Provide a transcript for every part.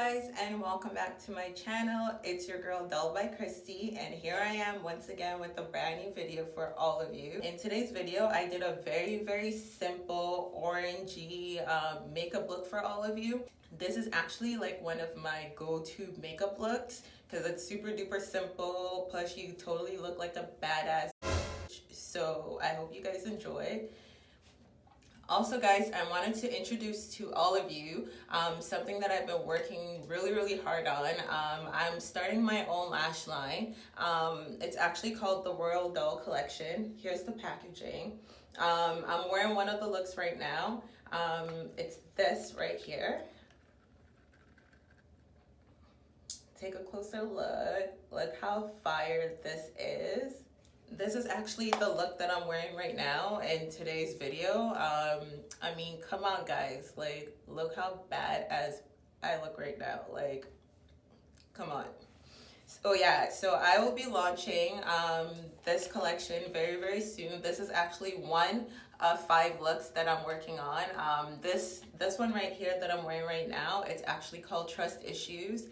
guys, and welcome back to my channel. It's your girl Dolledbychristie, and here I am once again with a brand new video for all of you. In today's video, I did a very simple orangey makeup look for all of you. This is actually like one of my go-to makeup looks because it's super duper simple, plus you totally look like a badass. So I hope you guys enjoy. Also guys, I wanted to introduce to all of you something that I've been working really hard on. I'm starting my own lash line. It's actually called the Royal Doll Collection. Here's the packaging. I'm wearing one of the looks right now. It's this right here. Take a closer look. Look how fire this is. This is actually the look that I'm wearing right now in today's video. I mean, come on guys, like look how badass I look right now, like come on. So yeah, so I will be launching this collection very soon. This is actually one of 5 looks that I'm working on. This one right here that I'm wearing right now, it's actually called Trust Issues.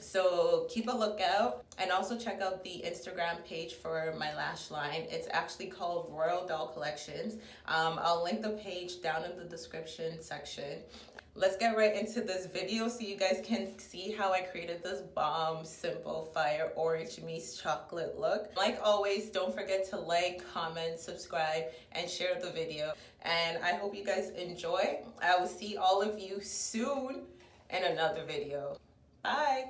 So keep a lookout, and also check out the Instagram page for my lash line. It's actually called Royal Doll Collections. I'll link the page down in the description section. Let's get right into this video so you guys can see how I created this bomb, simple, fire, orange meets chocolate look. Like always, don't forget to like, comment, subscribe, and share the video. And I hope you guys enjoy. I will see all of you soon in another video. Bye!